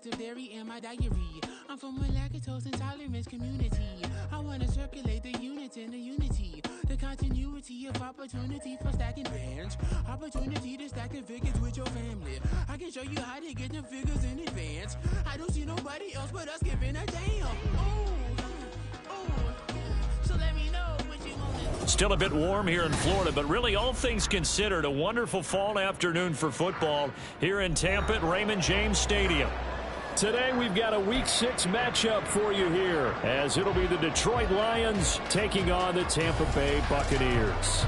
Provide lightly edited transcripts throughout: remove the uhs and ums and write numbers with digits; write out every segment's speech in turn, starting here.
of dairy in my diary. I'm from a lactose intolerance community. I want to circulate the units in the unity. The continuity of opportunity for stacking bands. Opportunity to stack the figures with your family. I can show you how to get the figures in advance. I don't see nobody else but us giving a damn. So let me know what you want to. Still a bit warm here in Florida, but really all things considered, a wonderful fall afternoon for football here in Tampa at Raymond James Stadium. Today we've got a Week 6 matchup for you here, as it'll be the Detroit Lions taking on the Tampa Bay Buccaneers.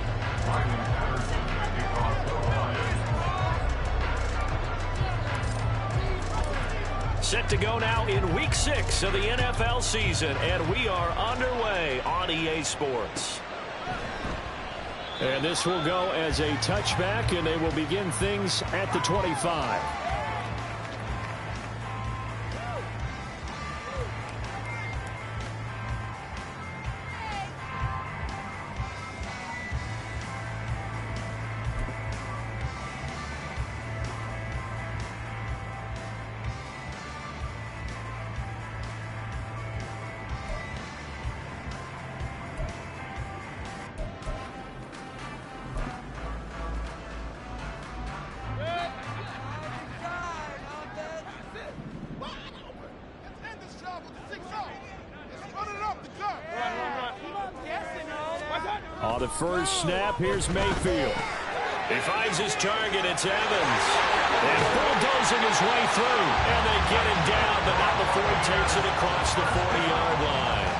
Set to go now in Week 6 of the NFL season, and we are underway on EA Sports. And this will go as a touchback, and they will begin things at the 25. On the first snap, here's Mayfield. He finds his target, it's Evans. And bulldozing his way through. And they get him down, but not before he takes it across the 40-yard line.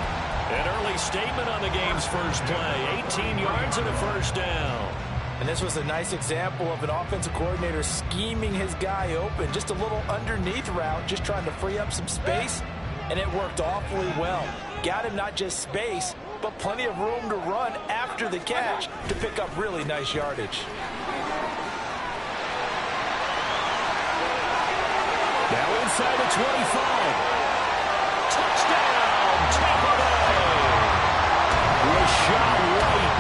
An early statement on the game's first play. 18 yards and a first down. And this was a nice example of an offensive coordinator scheming his guy open. Just a little underneath route, just trying to free up some space. And it worked awfully well. Got him not just space, but plenty of room to run after the catch to pick up really nice yardage. Now inside the 25. Touchdown, Tampa Bay. Rashad White,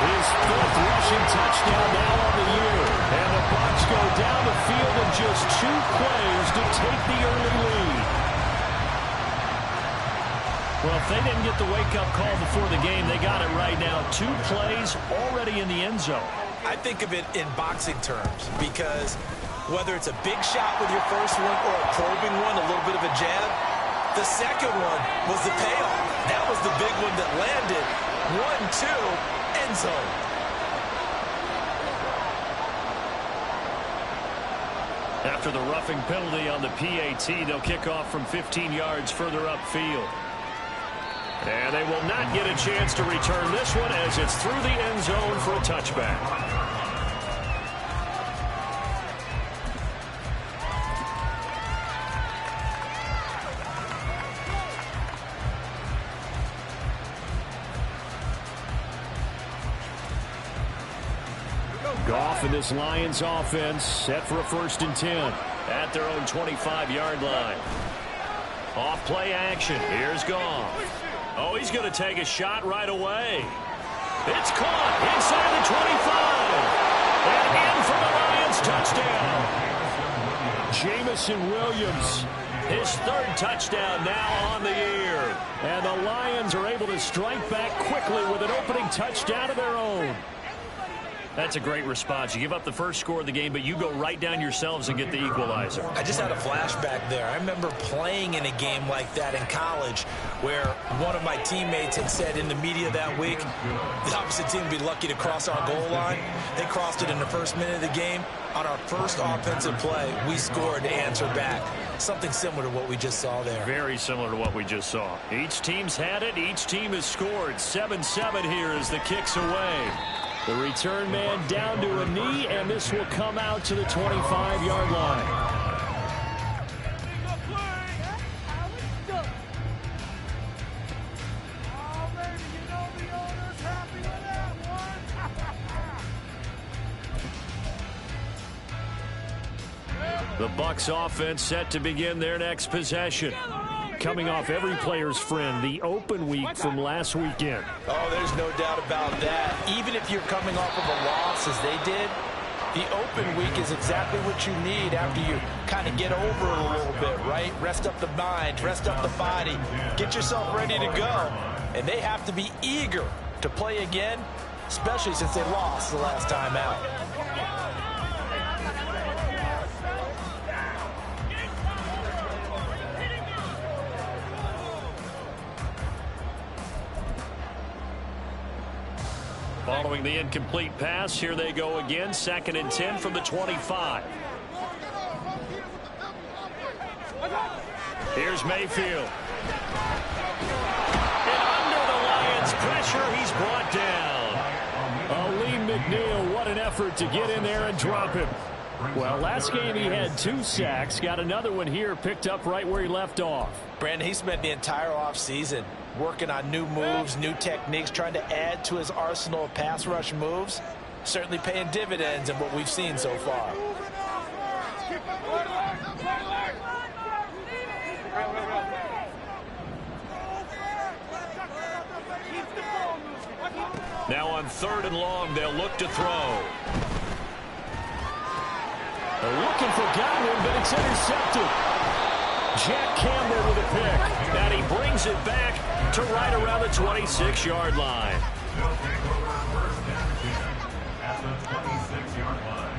his 5th rushing touchdown now on the year. And the Bucs go down the field in just 2 plays to take the early lead. Well, if they didn't get the wake-up call before the game, they got it right now. 2 plays already in the end zone. I think of it in boxing terms because whether it's a big shot with your first one or a probing one, a little bit of a jab, the second one was the payoff. That was the big one that landed. 1-2, end zone. After the roughing penalty on the PAT, they'll kick off from 15 yards further upfield. And they will not get a chance to return this one as it's through the end zone for a touchback. Goff and this Lions offense set for a 1st and 10 at their own 25-yard line. Off play action. Here's Goff. Oh, he's going to take a shot right away. It's caught inside the 25. And in for the Lions touchdown. Jamison Williams, his 3rd touchdown now on the year. And the Lions are able to strike back quickly with an opening touchdown of their own. That's a great response. You give up the first score of the game, but you go right down yourselves and get the equalizer. I just had a flashback there. I remember playing in a game like that in college where one of my teammates had said in the media that week, the opposite team would be lucky to cross our goal line. They crossed it in the first minute of the game. On our first offensive play, we scored to answer back. Something similar to what we just saw there. Very similar to what we just saw. Each team's had it. Each team has scored. 7-7 here as the kick's away. The return man down to a knee, and this will come out to the 25-yard line. The Bucs offense set to begin their next possession. Coming off every player's friend, the open week from last weekend. Oh, there's no doubt about that. Even if you're coming off of a loss as they did, The open week is exactly what you need after you kind of get over it a little bit, right? Rest up the mind, rest up the body, get yourself ready to go. And they have to be eager to play again, especially since they lost the last time out. Following the incomplete pass, here they go again. 2nd and 10 from the 25. Here's Mayfield. And under the Lions' pressure, he's brought down. Lee McNeil, what an effort to get in there and drop him. Well, last game he had 2 sacks. Got another one here, picked up right where he left off. Brandon, he spent the entire offseason working on new moves, new techniques, trying to add to his arsenal of pass rush moves. Certainly paying dividends in what we've seen so far. Now on 3rd and long, they'll look to throw. They're looking for Godwin, but it's intercepted. Jack Campbell with a pick, and he brings it back to right around the 26-yard line. At the 26-yard line.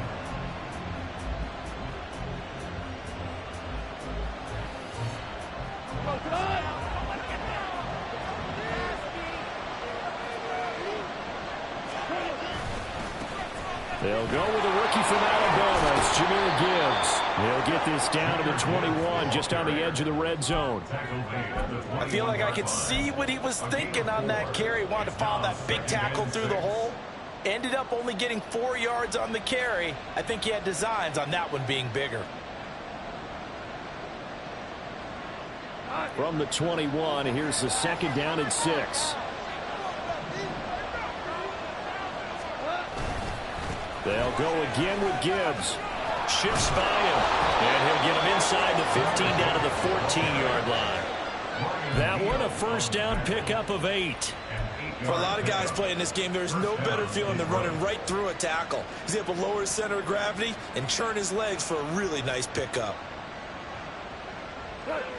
They'll go with a rookie from Alabama. It's Jahmyr Gibbs. They'll get this down to the 21, just on the edge of the red zone. I feel like I could see what he was thinking on that carry. Wanted to follow that big tackle through the hole. Ended up only getting 4 yards on the carry. I think he had designs on that one being bigger. From the 21, here's the 2nd down and 6. They'll go again with Gibbs. Shifts by him. And he'll get him inside the 15 down to the 14-yard line. That one, a 1st down pickup of 8. For a lot of guys playing this game, there's no better feeling than running right through a tackle. He's able to lower his center of gravity and churn his legs for a really nice pickup.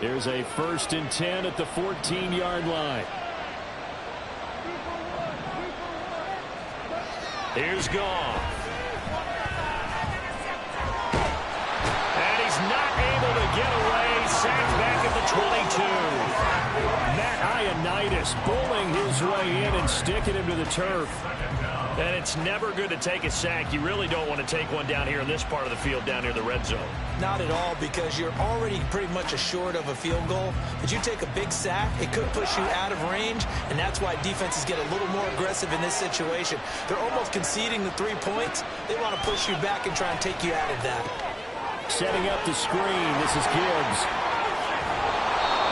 There's a 1st and 10 at the 14-yard line. Here's Goff. And he's not able to get away. Sacked back at the 22. Matt Ioannidis bullying his way in and sticking him to the turf. And it's never good to take a sack. You really don't want to take one down here in this part of the field, down near the red zone. Not at all, because you're already pretty much assured of a field goal. But you take a big sack, it could push you out of range, and that's why defenses get a little more aggressive in this situation. They're almost conceding the 3 points. They want to push you back and try and take you out of that. Setting up the screen, this is Gibbs.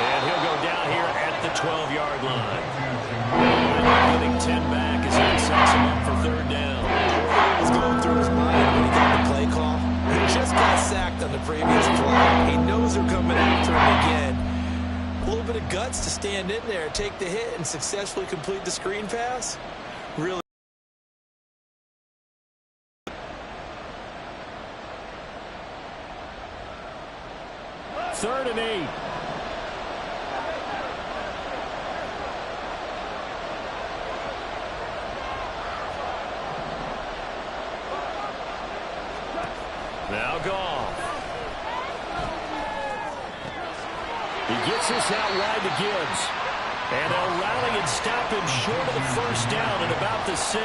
And he'll go down here at the 12-yard line. Getting 10 back as he sets him up for 3rd down. What was going through his mind when he got the play call? He just got sacked on the previous play. He knows they're coming after him again. A little bit of guts to stand in there, take the hit, and successfully complete the screen pass. Really. Third and 8. Now Goff. He gets this out wide to Gibbs. And they'll rally and stop him short of the 1st down at about the 6.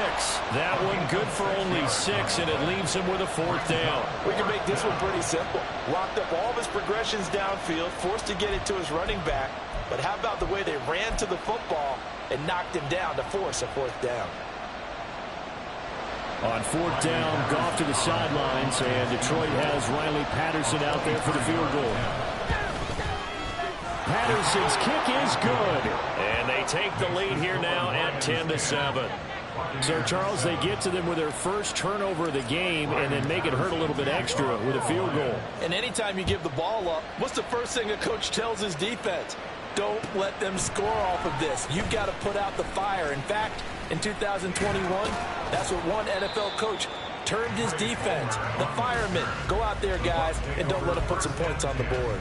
That one good for only 6, and it leaves him with a 4th down. We can make this one pretty simple. Locked up all of his progressions downfield, forced to get it to his running back. But how about the way they ran to the football and knocked him down to force a 4th down? On 4th down, Goff to the sidelines, and Detroit has Riley Patterson out there for the field goal. Patterson's kick is good. And they take the lead here now at 10-7. So, Charles, they get to them with their first turnover of the game and then make it hurt a little bit extra with a field goal. And anytime you give the ball up, what's the first thing a coach tells his defense? Don't let them score off of this. You've got to put out the fire. In fact, in 2021, that's what one NFL coach turned his defense. The firemen, go out there, guys, and don't let them put some points on the board.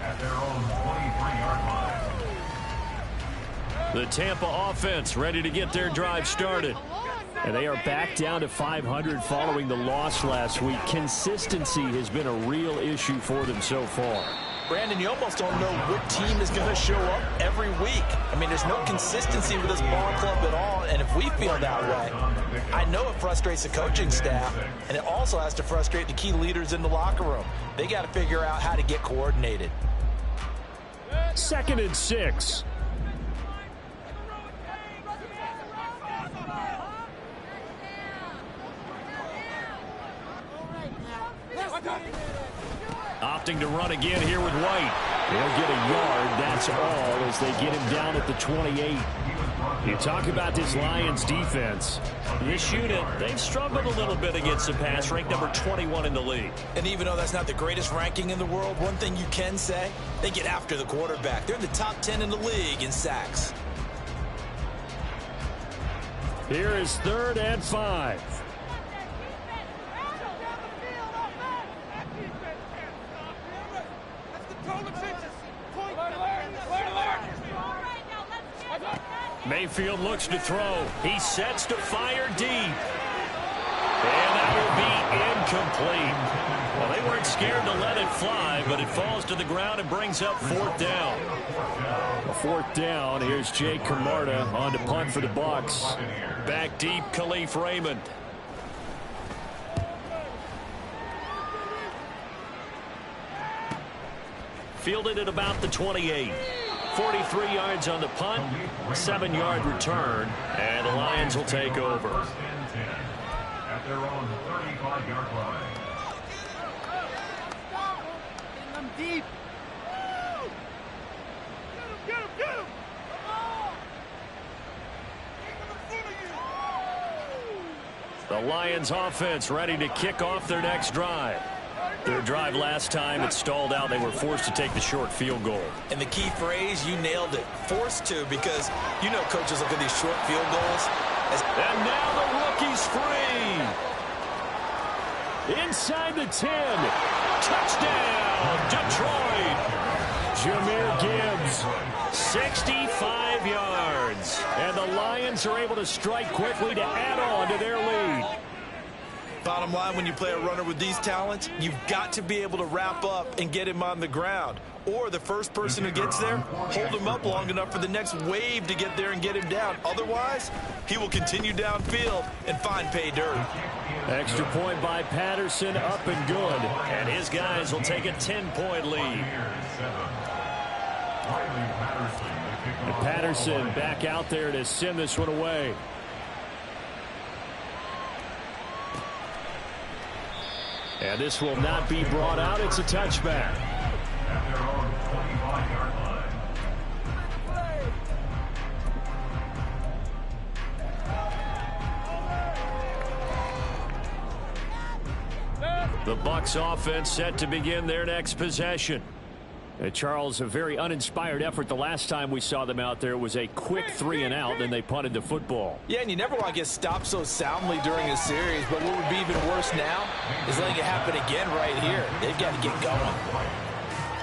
At their own 23-yard line. The Tampa offense ready to get their drive started. And they are back down to 500 following the loss last week. Consistency has been a real issue for them so far. Brandon, you almost don't know what team is going to show up every week. I mean, there's no consistency with this ball club at all, and if we feel that way, I know it frustrates the coaching staff, and it also has to frustrate the key leaders in the locker room. They got to figure out how to get coordinated. 2nd and 6. Opting to run again here with White. They'll get a yard, that's all, as they get him down at the 28. You talk about this Lions defense. This unit, they've struggled a little bit against the pass, ranked number 21 in the league. And even though that's not the greatest ranking in the world, one thing you can say, they get after the quarterback. They're in the top 10 in the league in sacks. Here is 3rd and 5. Mayfield looks to throw. He sets to fire deep. And that will be incomplete. Well, they weren't scared to let it fly, but it falls to the ground and brings up 4th down. A 4th down. Here's Jake Camarda on to punt for the Bucs. Back deep, Khalif Raymond. Fielded at about the 28. 43 yards on the punt, 7-yard return, and the Lions will take over. 1st and 10 at their own 35-yard line. Getting them deep. Get him, get him. The Lions offense ready to kick off their next drive. Their drive last time, it stalled out. They were forced to take the short field goal. And the key phrase, you nailed it. Forced to, because you know coaches look at these short field goals. And now the rookie's free. Inside the 10. Touchdown, Detroit. Jahmyr Gibbs, 65 yards. And the Lions are able to strike quickly to add on to their lead. Bottom line, when you play a runner with these talents, you've got to be able to wrap up and get him on the ground. Or the first person who gets there, hold him up long enough for the next wave to get there and get him down. Otherwise, he will continue downfield and find pay dirt. Extra point by Patterson, up and good. And his guys will take a 10-point lead. And Patterson back out there to send this one away. And this will not be brought out. It's a touchback. At their own 25-yard line. The Bucs offense set to begin their next possession. Charles, a very uninspired effort the last time we saw them out there. Was a quick 3-and-out, then they punted the football. Yeah, and you never want to get stopped so soundly during a series, but what would be even worse now is letting it happen again right here. They've got to get going.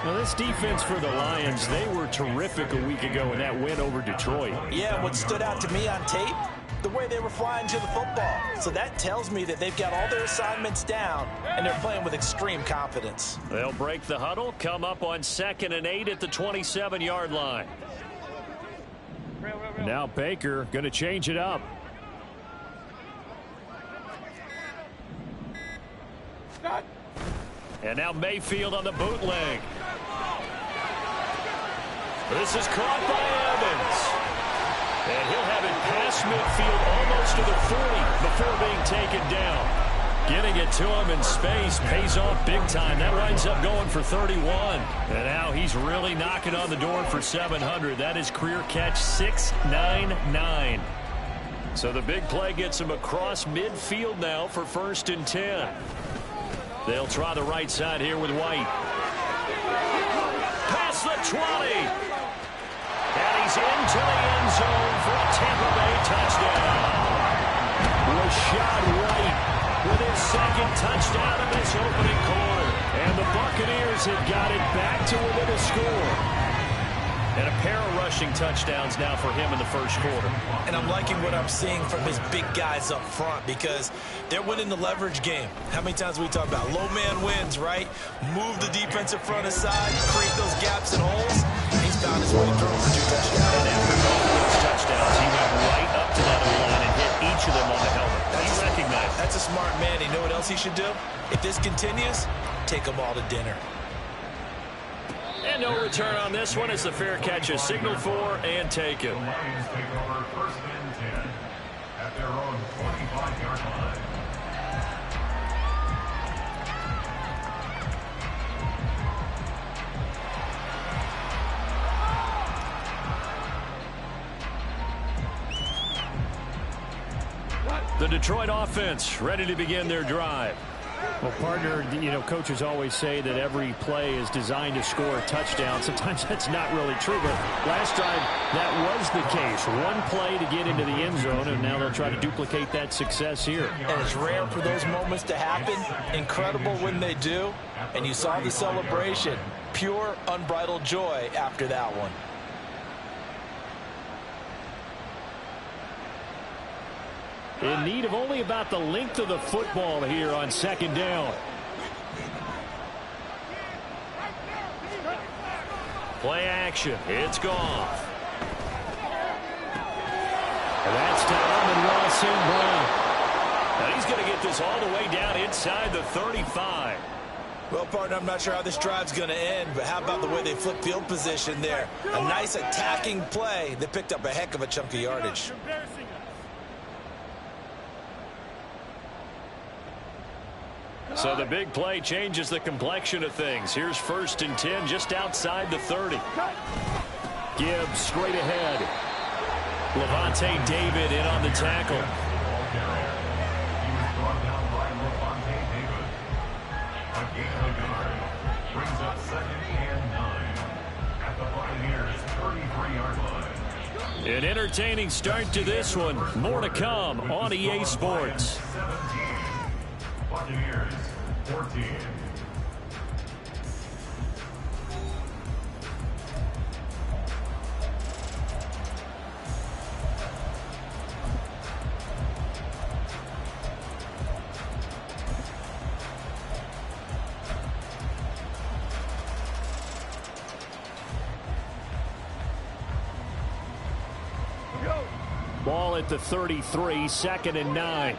Now, this defense for the Lions, they were terrific a week ago in that win over Detroit. Yeah, and what stood out to me on tape, the way they were flying to the football. So that tells me that they've got all their assignments down, and they're playing with extreme confidence. They'll break the huddle, come up on 2nd and 8 at the 27-yard line. Now Baker going to change it up. And now Mayfield on the bootleg. This is caught by Evans. And he'll have it past midfield almost to the 40 before being taken down. Getting it to him in space pays off big time. That winds up going for 31. And now he's really knocking on the door for 700. That is career catch 699. So the big play gets him across midfield now for 1st and 10. They'll try the right side here with White. Past the 20. And he's into the end zone for a Tampa Bay touchdown. Rashad White with his second touchdown in this opening quarter. And the Buccaneers have got it back to within a score. And a pair of rushing touchdowns now for him in the first quarter. And I'm liking what I'm seeing from his big guys up front because they're winning the leverage game. How many times we talk about low man wins, right? Move the defensive front aside, create those gaps and holes. He's found his way to throw for 2 touchdowns. And after both of those touchdowns, he went right up to that O-line and hit each of them on the helmet. He recognized it. That's a smart man. You know what else he should do? If this continues, take them all to dinner. And no return on this one as the fair catch is signaled for and taken. The Lions take over 1st and 10 at their own 25-yard line. The Detroit offense ready to begin their drive. Well, partner, you know, coaches always say that every play is designed to score a touchdown. Sometimes that's not really true, but last time that was the case. One play to get into the end zone, and now they'll try to duplicate that success here. And it's rare for those moments to happen. Incredible when they do. And you saw the celebration. Pure, unbridled joy after that one. In need of only about the length of the football here on 2nd down. Play action. It's gone. And that's to Amon-Ra St. Brown. Now he's going to get this all the way down inside the 35. Well, partner, I'm not sure how this drive's going to end, but how about the way they flip field position there? A nice attacking play that picked up a heck of a chunk of yardage. So the big play changes the complexion of things. Here's 1st and 10 just outside the 30. Gibbs straight ahead. Levante David in on the tackle. He was brought down by Levante David. A gain of a yard brings up 2nd and 9 at the Buccaneers' 33-yard line. An entertaining start to this one. More to come on EA Sports. 17. Buccaneers 14. Ball at the 33, 2nd and 9.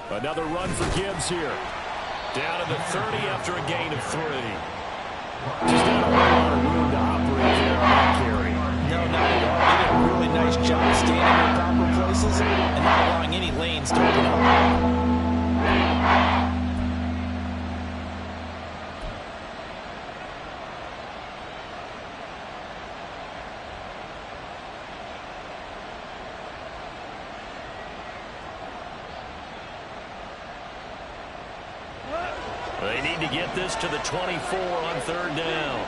Another run for Gibbs here. Down to the 30 after a gain of 3. Just not a whole lot of room to operate there on that carry. No, not at all. They did a really nice job staying in their proper places and not allowing any lanes to open up. They need to get this to the 24 on 3rd down.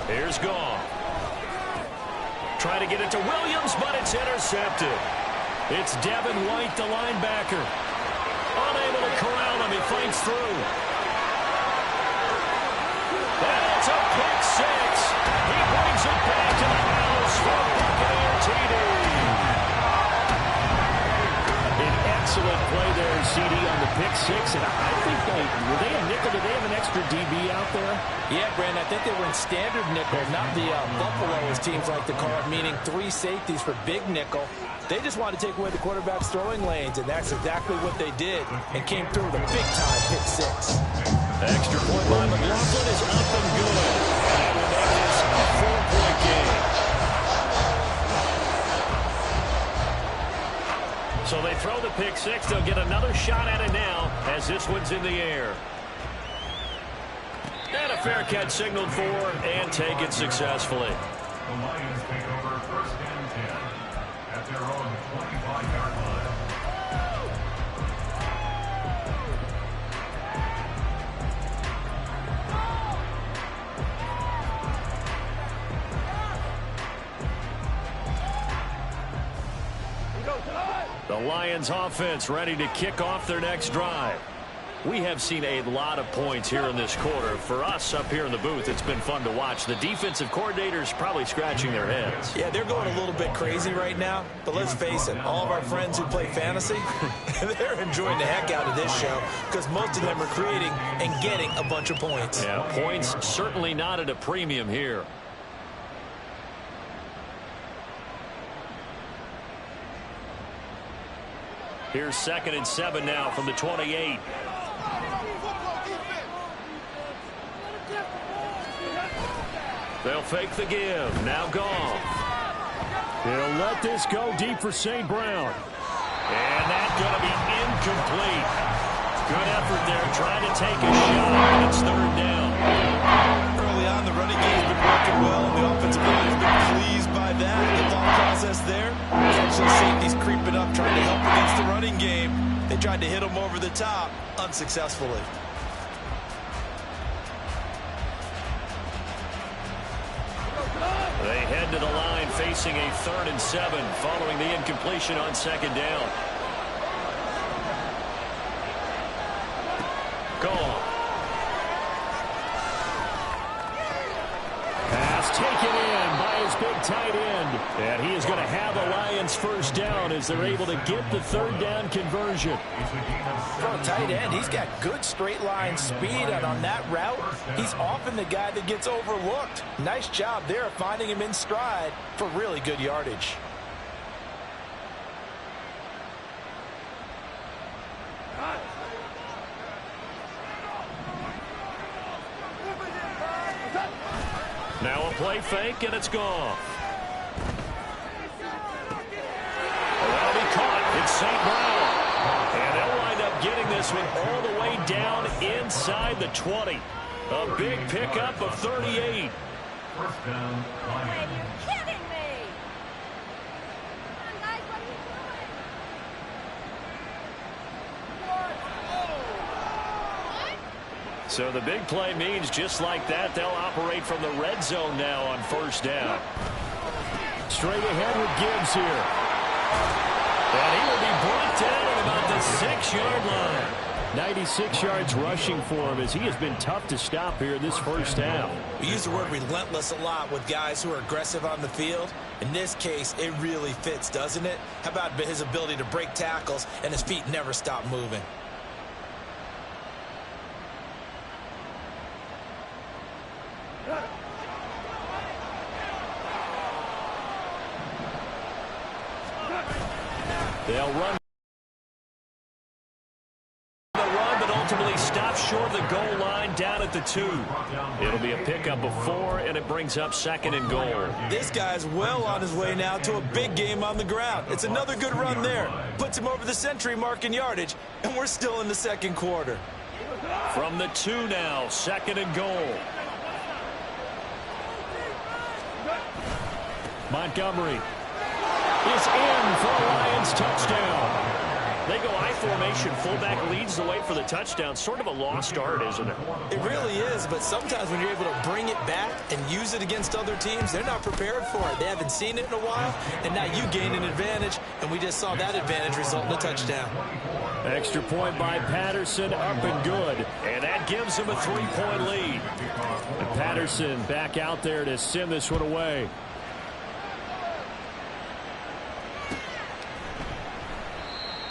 Here's Goff. Trying to get it to Williams, but it's intercepted. It's Devin White, the linebacker. Unable to corral him. He fights through. And it's a pick 6. He brings it back to the house for Buccaneer TD. Excellent play there, CD, on the pick 6. And I think were they a nickel? Did they have an extra DB out there? Yeah, Brandon, I think they were in standard nickel, not the Buffalo, as teams like to call it, meaning 3 safeties for big nickel. They just wanted to take away the quarterback's throwing lanes, and that's exactly what they did, and came through with a big-time pick 6. Extra point by McLaughlin is up and good. That will make this a 4-point game. So they throw the pick 6. They'll get another shot at it now as this one's in the air. And a fair catch signaled for and taken successfully. The Lions take over 1st and 10 at their own 25-yard line. The Lions offense ready to kick off their next drive. We have seen a lot of points here in this quarter. For us up here in the booth, it's been fun to watch. The defensive coordinators probably scratching their heads. Yeah, they're going a little bit crazy right now. But let's face it, all of our friends who play fantasy, they're enjoying the heck out of this show because most of them are creating and getting a bunch of points. Yeah, points certainly not at a premium here. Here's 2nd and 7 now from the 28. They'll fake the give. Now Goff. He'll let this go deep for St. Brown. And that's going to be incomplete. Good effort there trying to take a shot. It's 3rd down. Early on, the running game's been working well, and the offensive line has been pleased by that. The thought process there, essentially safety's creeping up, trying to help against the running game. They tried to hit him over the top, unsuccessfully. They head to the line facing a 3rd and 7 following the incompletion on 2nd down. Goal. Pass taken in by his big tight end. And he is going to have a Lions 1st down as they're able to get the 3rd down conversion. For a tight end, he's got good straight line speed, and on that route, he's often the guy that gets overlooked. Nice job there of finding him in stride for really good yardage. Now a play fake, and it's gone. That'll be caught. It's St. Brown. And they'll wind up getting this one all the way down inside the 20. A big pickup of 38. 1st down, Lions. Hey, you're kidding me! Come on, guys, what are you doing? So the big play means just like that, they'll operate from the red zone now on 1st down. Straight ahead with Gibbs here. And he will be brought down at about the 6-yard line. 96 yards rushing for him as he has been tough to stop here this 1st half. We use the word relentless a lot with guys who are aggressive on the field. In this case, it really fits, doesn't it? How about his ability to break tackles and his feet never stop moving? They'll run the run, but ultimately stop short of the goal line down at the 2. It'll be a pickup of 4, and it brings up 2nd and goal. This guy's well on his way now to a big game on the ground. It's another good run there. Puts him over the century mark in yardage, and we're still in the 2nd quarter. From the 2 now, 2nd and goal. Montgomery is in for a Lions touchdown. They go I formation. Fullback leads the way for the touchdown. Sort of a lost art, isn't it? It really is, but sometimes when you're able to bring it back and use it against other teams, they're not prepared for it. They haven't seen it in a while, and now you gain an advantage, and we just saw that advantage result in a touchdown. Extra point by Patterson, up and good. And that gives him a 3-point lead. And Patterson back out there to send this one away.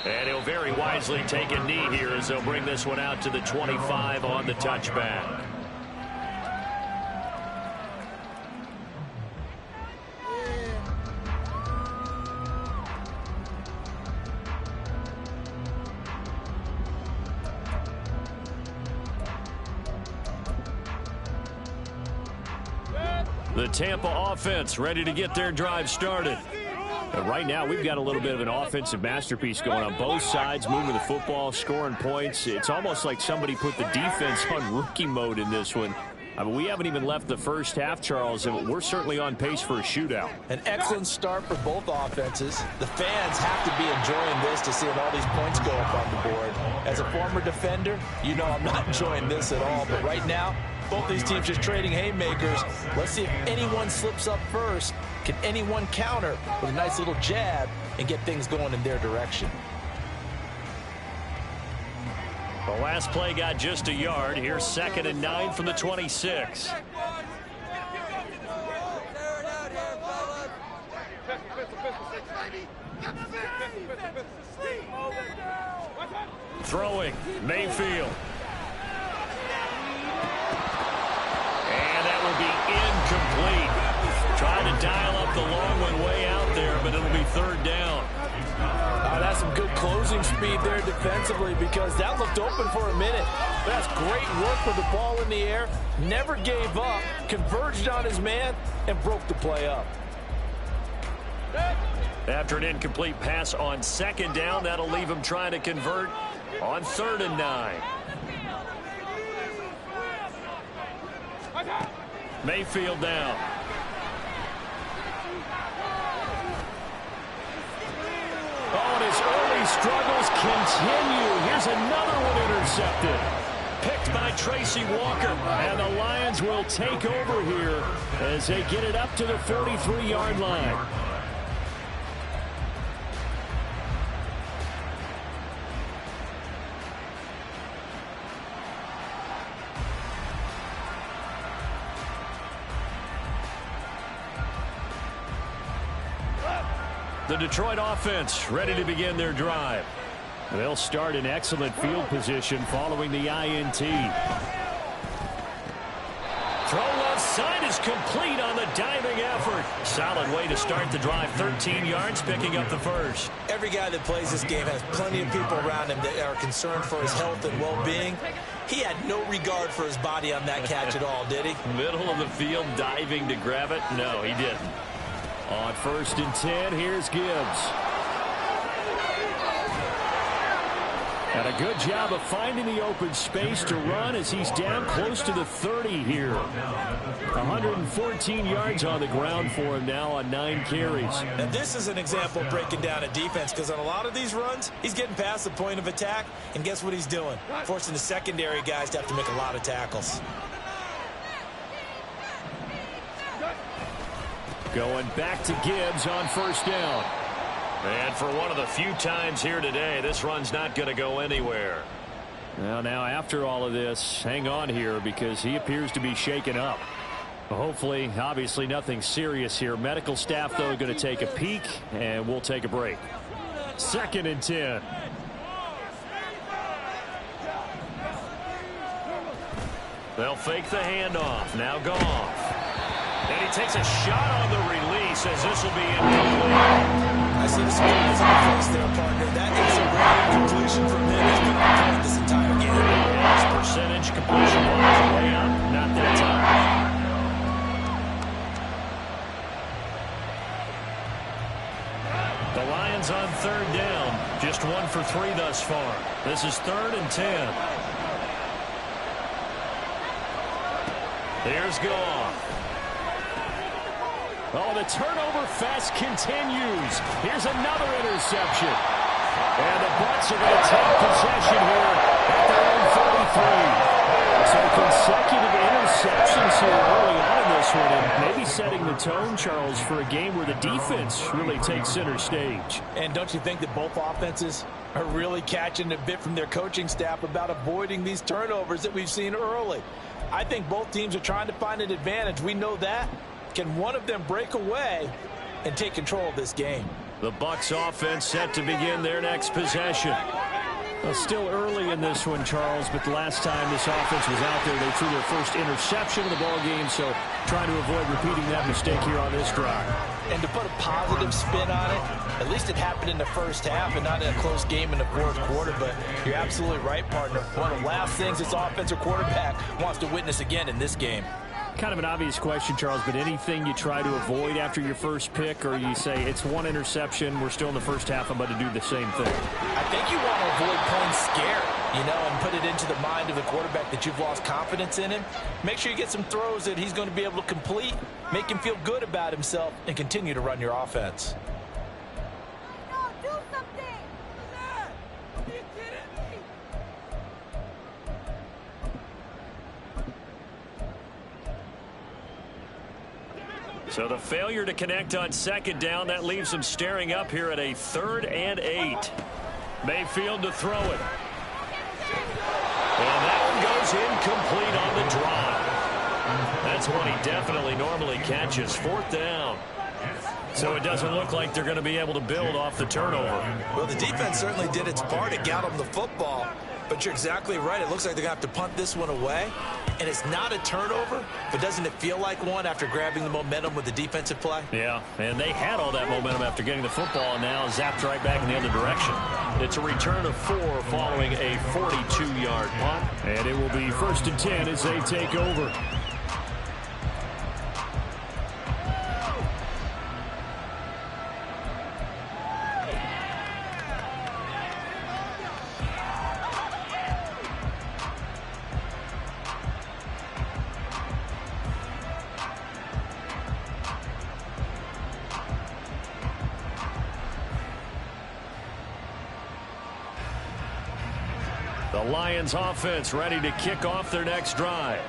And he'll very wisely take a knee here as they'll bring this one out to the 25 on the touchback. The Tampa offense ready to get their drive started. Right now, we've got a little bit of an offensive masterpiece going on both sides, moving the football, scoring points. It's almost like somebody put the defense on rookie mode in this one. I mean, we haven't even left the 1st half, Charles, and we're certainly on pace for a shootout. An excellent start for both offenses. The fans have to be enjoying this to see all these points go up on the board. As a former defender, you know I'm not enjoying this at all, but right now, Both these teams just trading haymakers. Let's see if anyone slips up first. Can anyone counter with a nice little jab and get things going in their direction? The last play got just a yard. Here's 2nd and 9 from the 26. Throwing, Mayfield. And that will be incomplete. Trying to dial up the long one way out there, but it'll be 3rd down. That's some good closing speed there defensively, because that looked open for a minute. That's great work with the ball in the air. Never gave up, converged on his man, and broke the play up. After an incomplete pass on 2nd down, that'll leave him trying to convert on 3rd and 9. Mayfield down. Oh, and his early struggles continue. Here's another one intercepted. Picked by Tracy Walker. And the Lions will take over here as they get it up to the 43-yard line. The Detroit offense ready to begin their drive. They'll start in excellent field position following the INT. Throw left side is complete on the diving effort. Solid way to start the drive. 13 yards, picking up the first. Every guy that plays this game has plenty of people around him that are concerned for his health and well-being. He had no regard for his body on that catch at all, did he? Middle of the field, diving to grab it? No, he didn't. On 1st and 10, here's Gibbs. And a good job of finding the open space to run as he's down close to the 30 here. 114 yards on the ground for him now on 9 carries. And this is an example of breaking down a defense, because on a lot of these runs, he's getting past the point of attack, and guess what he's doing? Forcing the secondary guys to have to make a lot of tackles. Going back to Gibbs on 1st down. And for one of the few times here today, this run's not going to go anywhere. Well, now after all of this, hang on here because he appears to be shaken up. Hopefully, obviously nothing serious here. Medical staff, though, going to take a peek, and we'll take a break. 2nd and 10. They'll fake the handoff. Now Goff. And he takes a shot on the release as this will be incomplete. I see the surprise on the face there, partner. That is a rare completion from him. He's been on point this entire game. Yeah, his percentage completion was way up. Not that time. The Lions on 3rd down. Just 1 for 3 thus far. This is 3rd and 10. Here's Goff. Oh, the turnover fest continues. Here's another interception. And the Bucs are going to take possession here at their own 43. So consecutive interceptions here early on in this one, and maybe setting the tone, Charles, for a game where the defense really takes center stage. And don't you think that both offenses are really catching a bit from their coaching staff about avoiding these turnovers that we've seen early? I think both teams are trying to find an advantage. We know that. Can one of them break away and take control of this game? The Bucs offense set to begin their next possession. Well, still early in this one, Charles, but the last time this offense was out there, they threw their first interception of the ball game, so trying to avoid repeating that mistake here on this drive. And to put a positive spin on it, at least it happened in the first half and not in a close game in the 4th quarter, but you're absolutely right, partner. One of the last things this offensive quarterback wants to witness again in this game. Kind of an obvious question, Charles, but anything you try to avoid after your first pick, or you say it's one interception, we're still in the first half, I'm about to do the same thing? I think you want to avoid playing scared, and put it into the mind of the quarterback that you've lost confidence in him. Make sure you get some throws that he's going to be able to complete, make him feel good about himself, and continue to run your offense. No, do something! Are you kidding me? So the failure to connect on second down, that leaves them staring up here at a 3rd and 8. Mayfield to throw it. And that one goes incomplete on the drive. That's one he definitely normally catches. 4th down. So it doesn't look like they're going to be able to build off the turnover. Well, the defense certainly did its part to get them the football. But you're exactly right. It looks like they're going to have to punt this one away. And it's not a turnover, but doesn't it feel like one after grabbing the momentum with the defensive play? Yeah, and they had all that momentum after getting the football, and now zapped right back in the other direction. It's a return of 4 following a 42-yard punt. And it will be 1st and 10 as they take over. The Lions offense ready to kick off their next drive.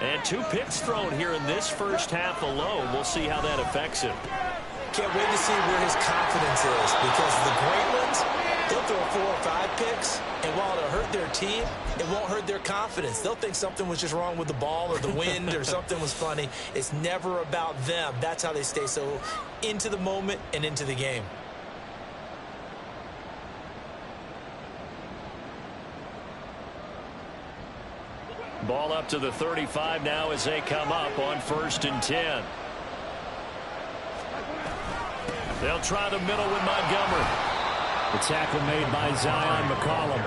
And 2 picks thrown here in this first half alone. We'll see how that affects him. Can't wait to see where his confidence is, because the great ones, they'll throw 4 or 5 picks, and while it'll hurt their team, it won't hurt their confidence. They'll think something was just wrong with the ball or the wind or something was funny. It's never about them. That's how they stay so into the moment and into the game. Ball up to the 35 now as they come up on 1st and 10. They'll try the middle with Montgomery. The tackle made by Zion McCollum.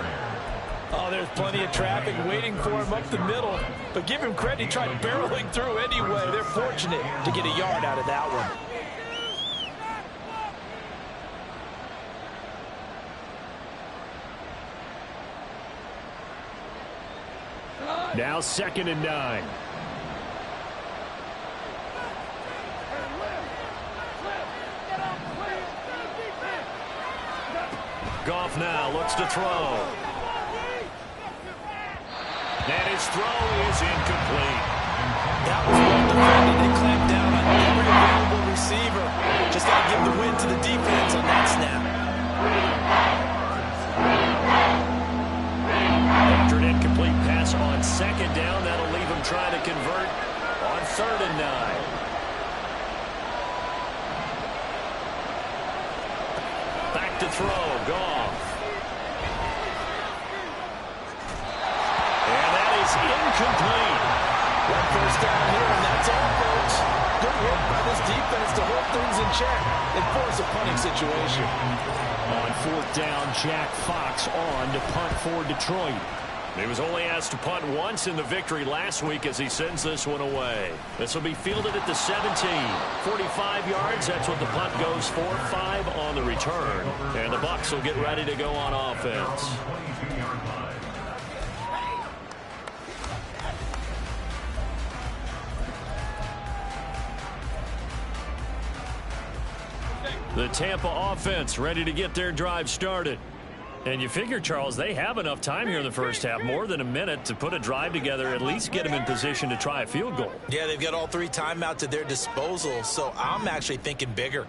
Oh, there's plenty of traffic waiting for him up the middle. But give him credit, he tried barreling through anyway. They're fortunate to get a yard out of that one. Now 2nd and 9. Goff now looks to throw. And his throw is incomplete. That was well defended. They clamped down on every available receiver. Just got to give the win to the defense on that snap. After an incomplete pass on 2nd down, that'll leave him trying to convert on 3rd and 9. Back to throw, Goff. And that is incomplete. One 1st down here, and that's all, folks. Good work by this defense to hold things in check and force a punting situation. On 4th down, Jack Fox on to punt for Detroit. He was only asked to punt once in the victory last week as he sends this one away. This will be fielded at the 17. 45 yards, that's what the punt goes for. 5 on the return. And the Bucs will get ready to go on offense. The Tampa offense ready to get their drive started. And you figure, Charles, they have enough time here in the first half, more than a minute, to put a drive together, at least get them in position to try a field goal. Yeah, they've got all 3 timeouts at their disposal, so I'm actually thinking bigger.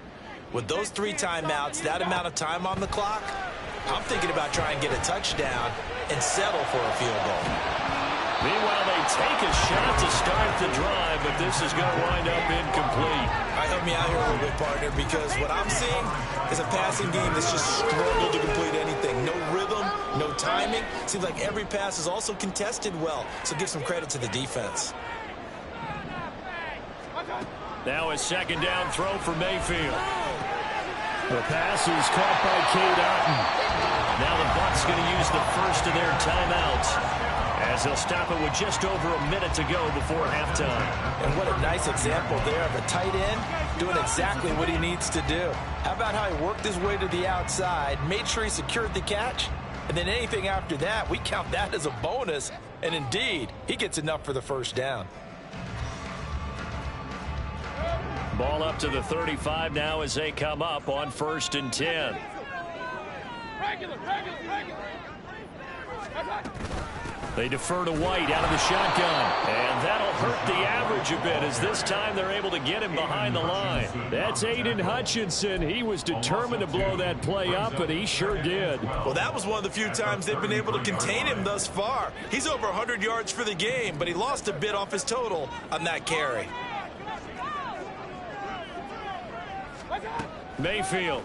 With those 3 timeouts, that amount of time on the clock, I'm thinking about trying to get a touchdown and settle for a field goal. Meanwhile, they take a shot to start the drive, but this is going to wind up incomplete. Help me out here a little bit, partner, because what I'm seeing is a passing game that's just struggled to complete anything. No rhythm, no timing. Seems like every pass is also contested well, so give some credit to the defense. Now a 2nd down throw for Mayfield. The pass is caught by Cade Otton. Now the Bucs going to use the first of their timeouts, as they'll stop it with just over a minute to go before halftime. And what a nice example there of a tight end doing exactly what he needs to do. How about how he worked his way to the outside, made sure he secured the catch, and then anything after that, we count that as a bonus. And indeed, he gets enough for the 1st down. Ball up to the 35 now as they come up on 1st and 10. They defer to White out of the shotgun. And that'll hurt the average a bit as this time they're able to get him behind the line. That's Aiden Hutchinson. He was determined to blow that play up, and he sure did. Well, that was one of the few times they've been able to contain him thus far. He's over 100 yards for the game, but he lost a bit off his total on that carry. Mayfield.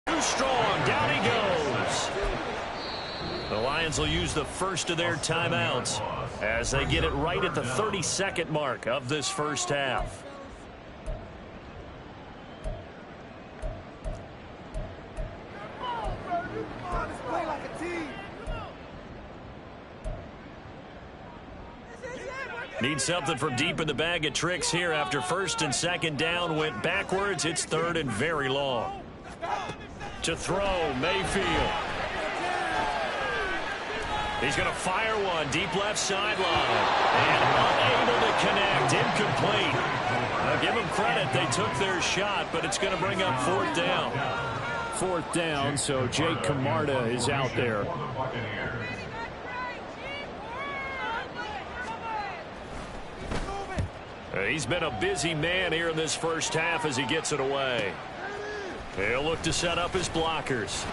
Too strong. Down he goes. The Lions will use the first of their timeouts as they get it right at the 32nd mark of this first half. Need something from deep in the bag of tricks here after first and second down went backwards. It's third and very long. To throw, Mayfield. He's going to fire one deep left sideline. And unable to connect. Incomplete. Now give them credit. They took their shot, but it's going to bring up fourth down. Fourth down, so Jake Camarda is out there. He's been a busy man here in this first half as he gets it away. He'll look to set up his blockers.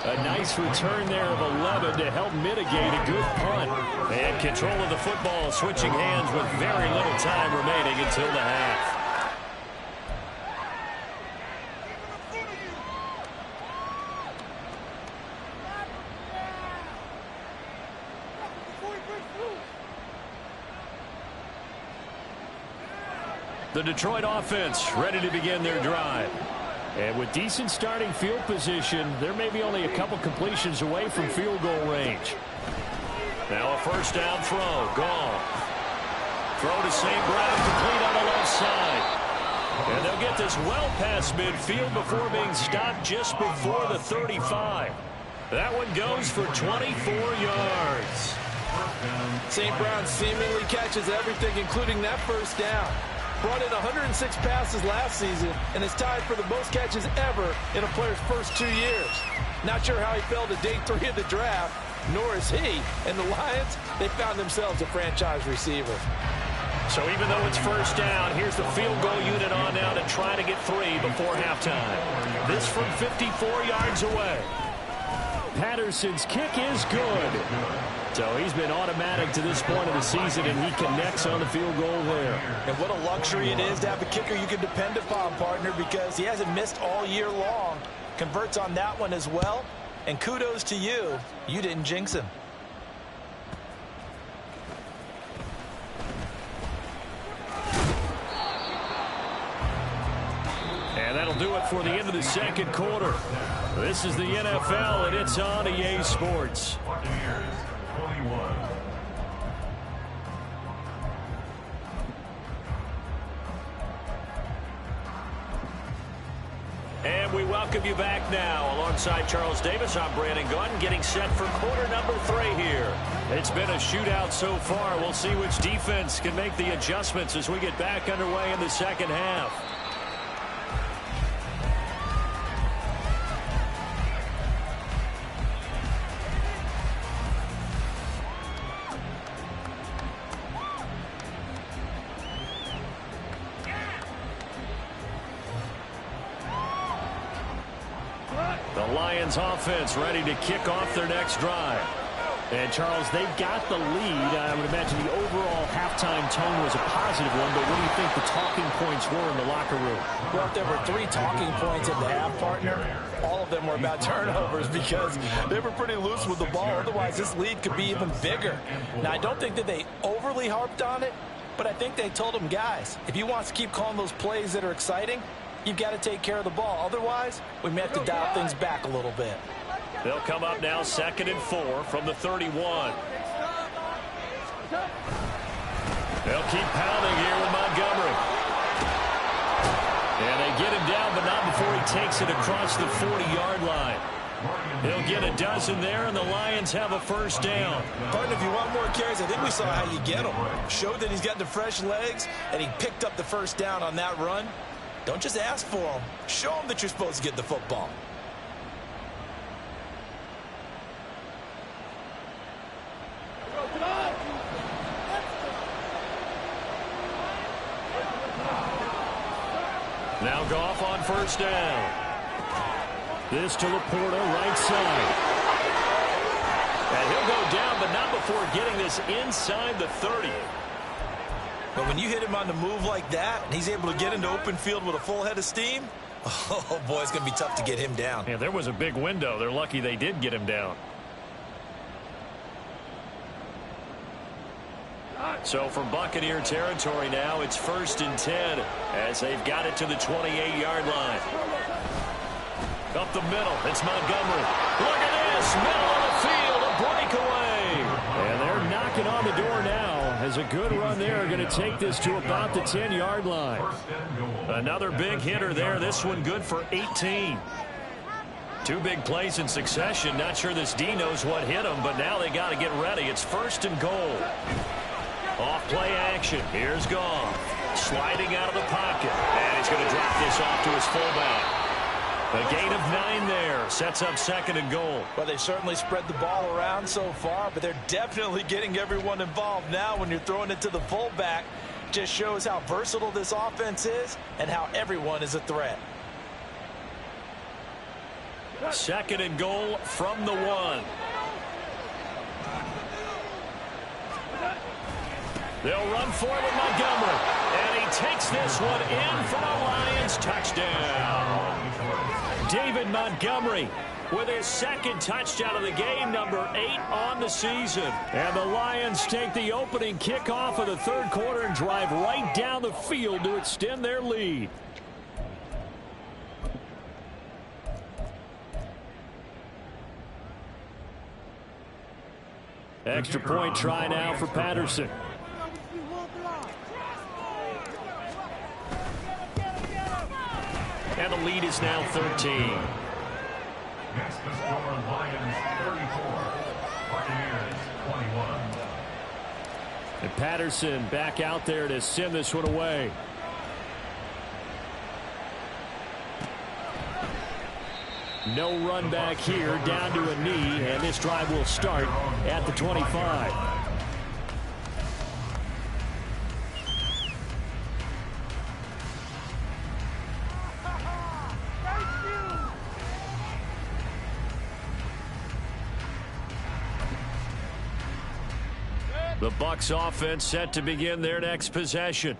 A nice return there of 11 to help mitigate a good punt. And control of the football, switching hands with very little time remaining until the half. The Detroit offense ready to begin their drive. And with decent starting field position, there may be only a couple completions away from field goal range. Now a first down throw. Gone. Throw to St. Brown, complete on the left side. And they'll get this well past midfield before being stopped just before the 35. That one goes for 24 yards. St. Brown seemingly catches everything, including that first down. Brought in 106 passes last season and is tied for the most catches ever in a player's first 2 years. Not sure how he fell to day 3 of the draft, nor is he. And the Lions, they found themselves a franchise receiver. So even though it's first down, here's the field goal unit on now to try to get 3 before halftime. This from 54 yards away. Patterson's kick is good. So he's been automatic to this point of the season, and he connects on the field goal there. And what a luxury it is to have a kicker you can depend upon, partner, because he hasn't missed all year long. Converts on that one as well. And kudos to you. You didn't jinx him. And that'll do it for the end of the second quarter. This is the NFL, and it's on EA Sports. Buccaneers 21. And we welcome you back now. Alongside Charles Davis, I'm Brandon Gunn, getting set for quarter number 3 here. It's been a shootout so far. We'll see which defense can make the adjustments as we get back underway in the second half. Lions offense ready to kick off their next drive. And, Charles, they've got the lead. I would imagine the overall halftime tone was a positive one, but what do you think the talking points were in the locker room? Well, if there were 3 talking points at the half, partner, all of them were about turnovers because they were pretty loose with the ball. Otherwise, this lead could be even bigger. Now, I don't think that they overly harped on it, but I think they told them, guys, if you want to keep calling those plays that are exciting, you've got to take care of the ball. Otherwise, we may have to dial things back a little bit. They'll come up now 2nd and 4 from the 31. They'll keep pounding here with Montgomery. And they get him down, but not before he takes it across the 40-yard line. He'll get a dozen there, and the Lions have a first down. Partner, if you want more carries, I think we saw how you get him. Showed that he's got the fresh legs, and he picked up the first down on that run. Don't just ask for them. Show them that you're supposed to get the football. on first down. This to Laporta, right side. And he'll go down, but not before getting this inside the 30. But when you hit him on the move like that, and he's able to get into open field with a full head of steam, oh, boy, it's going to be tough to get him down. Yeah, there was a big window. They're lucky they did get him down. So from Buccaneer territory now, it's 1st and 10 as they've got it to the 28-yard line. Up the middle, it's Montgomery. Look at this, middle of the field, a breakaway. And they're knocking on the door now as a good run there. Going to take this to about the 10-yard line. Another big hitter there. This one good for 18. 2 big plays in succession. Not sure this D knows what hit him, but now they got to get ready. It's 1st and goal. Off play action. Here's Goff. Sliding out of the pocket. And he's going to drop this off to his fullback. A gain of 9 there. Sets up 2nd and goal. Well, they've certainly spread the ball around so far, but they're definitely getting everyone involved now when you're throwing it to the fullback. Just shows how versatile this offense is and how everyone is a threat. 2nd and goal from the 1. They'll run forward with Montgomery. And he takes this one in for a Lions touchdown. David Montgomery with his 2nd touchdown of the game, number 8 on the season. And the Lions take the opening kickoff of the 3rd quarter and drive right down the field to extend their lead. Extra point try now for Patterson. And the lead is now 13. Next to score, Lions 34, Buccaneers 21. And Patterson back out there to send this one away. No run back here, down to a knee, and this drive will start at the 25. The Bucs offense set to begin their next possession.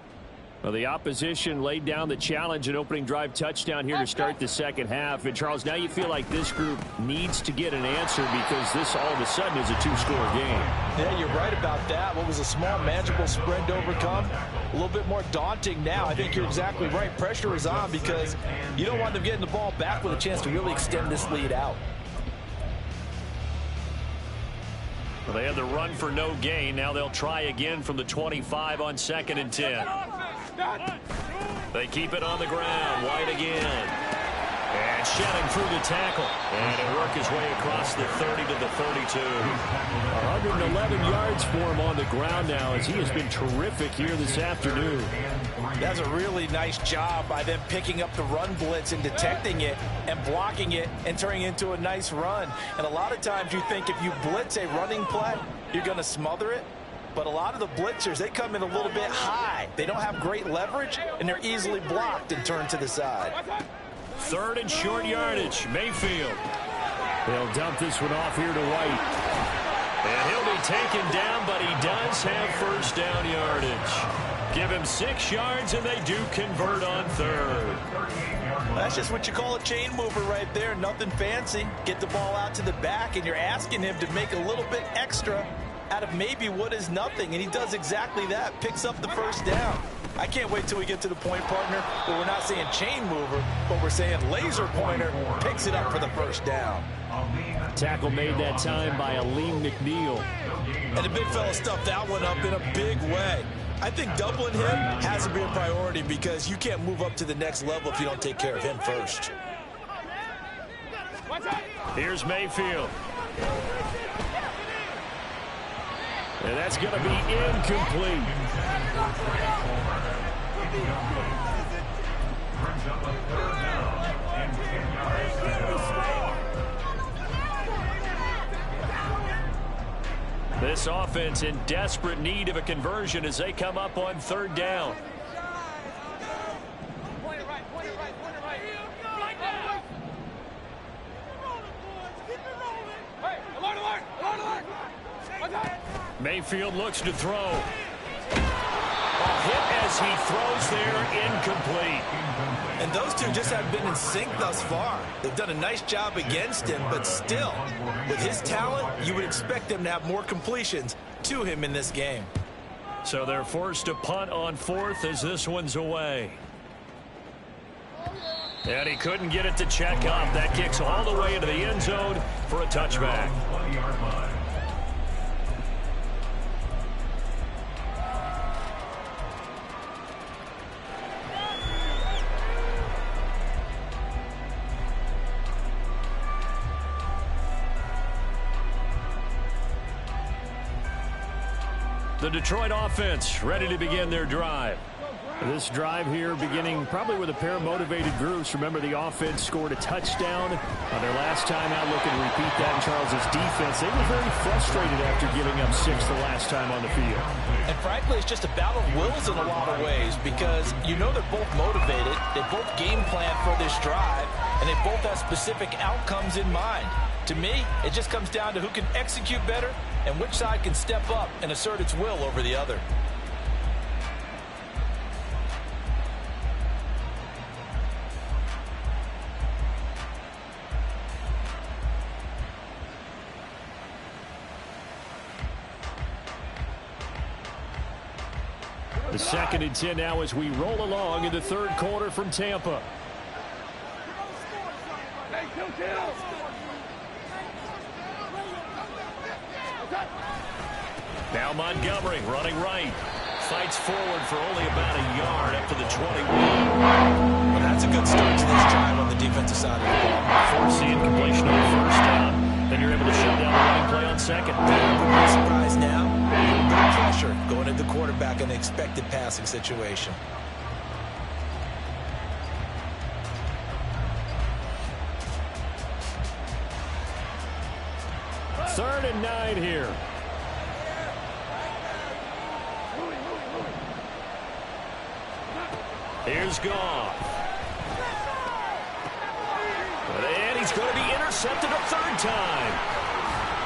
Well, the opposition laid down the challenge, an opening drive touchdown here to start the 2nd half. And, Charles, now you feel like this group needs to get an answer because this all of a sudden is a 2-score game. Yeah, you're right about that. What was a small, manageable spread to overcome, a little bit more daunting now. I think you're exactly right. Pressure is on because you don't want them getting the ball back with a chance to really extend this lead out. Well, they had the run for no gain. Now they'll try again from the 25 on 2nd and 10. They keep it on the ground. White again. And shedding through the tackle. And he'll work his way across the 30 to the 32. 111 yards for him on the ground now as he has been terrific here this afternoon. That's a really nice job by them picking up the run blitz and detecting it and blocking it and turning it into a nice run. And a lot of times you think if you blitz a running play, you're going to smother it. But a lot of the blitzers, they come in a little bit high. They don't have great leverage, and they're easily blocked and turned to the side. 3rd and short yardage. Mayfield. They'll dump this one off here to White. And he'll be taken down, but he does have 1st down yardage. Give him 6 yards, and they do convert on 3rd. That's just what you call a chain mover right there. Nothing fancy. Get the ball out to the back, and you're asking him to make a little bit extra out of maybe what is nothing, and he does exactly that. Picks up the 1st down. I can't wait till we get to the point, partner, where we're not saying chain mover, but we're saying laser pointer picks it up for the 1st down. Tackle made that time by Aleem McNeil. And the big fella stuffed that one up in a big way. I think doubling him has to be a priority because you can't move up to the next level if you don't take care of him first. Here's Mayfield. And that's going to be incomplete. This offense in desperate need of a conversion as they come up on 3rd down. Mayfield looks to throw. A hit as he throws there, incomplete. And those two just have been in sync thus far. They've done a nice job against him, but still, with his talent, you would expect them to have more completions to him in this game. So they're forced to punt on fourth as this one's away. And he couldn't get it to check up. That kicks all the way into the end zone for a touchback. The Detroit offense ready to begin their drive. This drive here beginning probably with a pair of motivated groups. Remember, the offense scored a touchdown on their last time out. Looking to repeat that in Charles's defense. They were very frustrated after giving up 6 the last time on the field. And frankly, it's just a battle of wills in a lot of ways because you know they're both motivated. They both game plan for this drive, and they both have specific outcomes in mind. To me, it just comes down to who can execute better and which side can step up and assert its will over the other. The 2nd and 10 now as we roll along in the third quarter from Tampa. Now Montgomery running right. Fights forward for only about a yard up to the 21. Well, that's a good start to this drive on the defensive side of the ball. Force the incompletion on first down. Then you're able to shut down the running play on second. No surprise now. A little bit of pressure going at the quarterback in an expected passing situation. Third and 9 here. Here's Goff. And he's going to be intercepted a third time.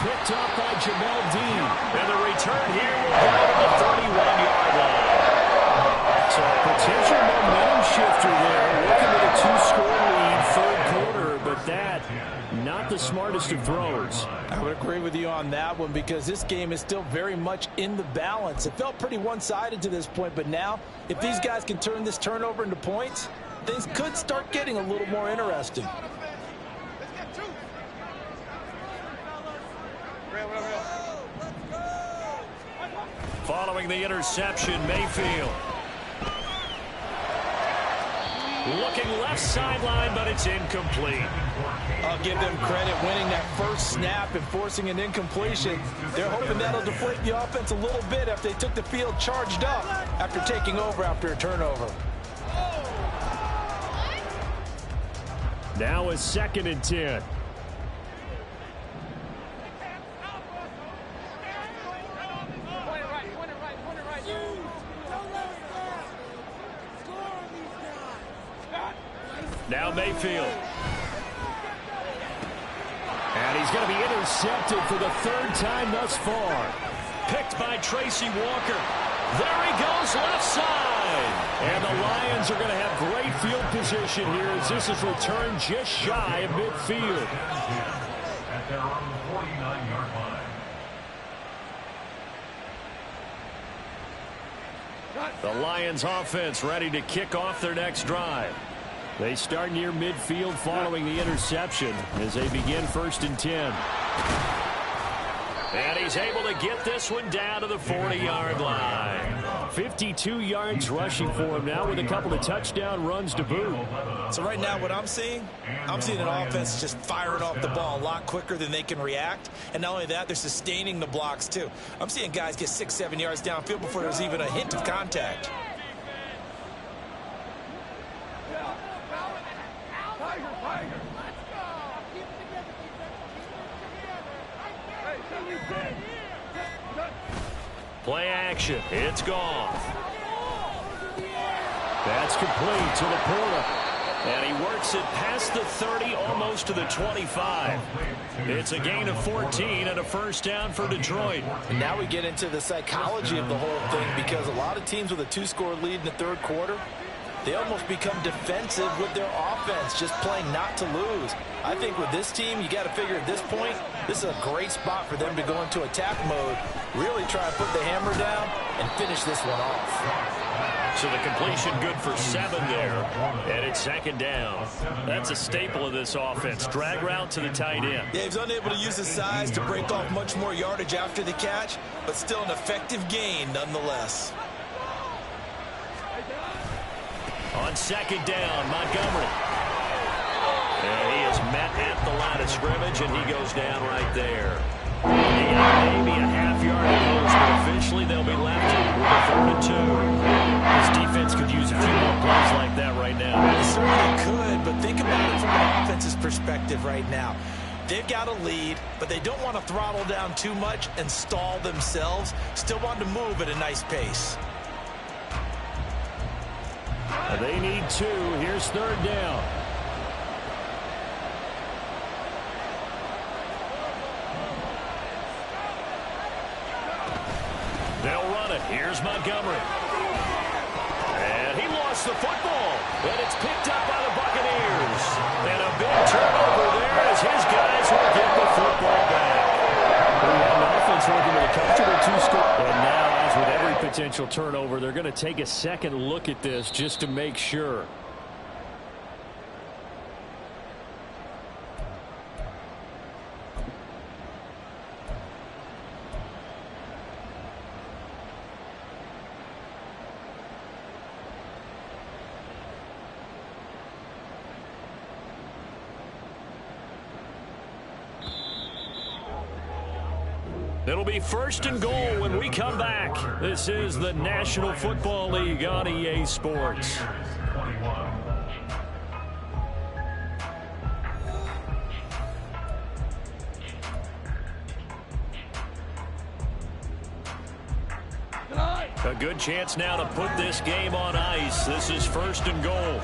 Picked up by Jamel Dean. And the return here will go to the 31-yard line. So a potential momentum shifter there. Looking at a 2-score lead, third quarter, but that not the smartest of throws. I would agree with you on that one because this game is still very much in the balance. It felt pretty one-sided to this point, but now if these guys can turn this turnover into points, things could start getting a little more interesting. Following the interception, Mayfield. Looking left sideline, but it's incomplete. I'll give them credit winning that first snap and forcing an incompletion. They're hoping that'll deflate the offense a little bit after they took the field charged up after taking over after a turnover. Now a 2nd and 10. Now Mayfield. And he's going to be intercepted for the 3rd time thus far. Picked by Tracy Walker. There he goes left side. And the Lions are going to have great field position here as this is returned just shy of midfield. At their own 49-yard line. The Lions offense ready to kick off their next drive. They start near midfield following the interception as they begin 1st and 10. And he's able to get this one down to the 40-yard line. 52 yards rushing for him now with a couple of touchdown runs to boot. So right now what I'm seeing an offense just firing off the ball a lot quicker than they can react. And not only that, they're sustaining the blocks too. I'm seeing guys get 6-7 yards downfield before there's even a hint of contact. Play action. It's Goff. That's complete to the Laporta. And he works it past the 30, almost to the 25. It's a gain of 14 and a first down for Detroit. And now we get into the psychology of the whole thing, because a lot of teams with a 2-score lead in the third quarter, they almost become defensive with their offense, just playing not to lose. I think with this team, you got to figure at this point, this is a great spot for them to go into attack mode, really try to put the hammer down and finish this one off. So the completion good for 7 there, and it's second down. That's a staple of this offense. Drag route to the tight end. Yeah, he's unable to use his size to break off much more yardage after the catch, but still an effective gain nonetheless. On second down, Montgomery. And he is met at the line of scrimmage, and he goes down right there. He got maybe a half-yard close, but officially they'll be left with a 3rd and 2. This defense could use a few more plays like that right now. They certainly could, but think about it from an offense's perspective right now. They've got a lead, but they don't want to throttle down too much and stall themselves. Still want to move at a nice pace. They need 2. Here's 3rd down. They'll run it. Here's Montgomery. And he lost the football. And it's picked up by the Buccaneers. And a big turnover there as his guys will get the football back. The offense working with a comfortable 2-score. And now, as with every potential turnover, they're going to take a second look at this just to make sure. It'll be 1st and goal when we come back. This is the National Football League on EA Sports. A good chance now to put this game on ice. This is 1st and goal.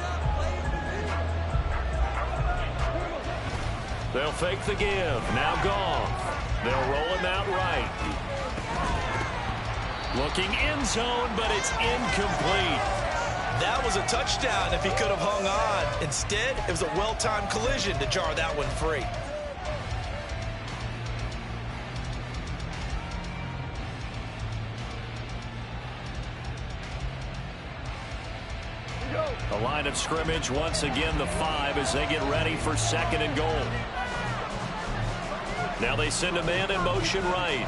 They'll fake the give. Now Goff. They'll roll him out right. Looking end zone, but it's incomplete. That was a touchdown if he could have hung on. Instead, it was a well-timed collision to jar that one free. The line of scrimmage once again the 5 as they get ready for 2nd and goal. Now they send a man in motion right.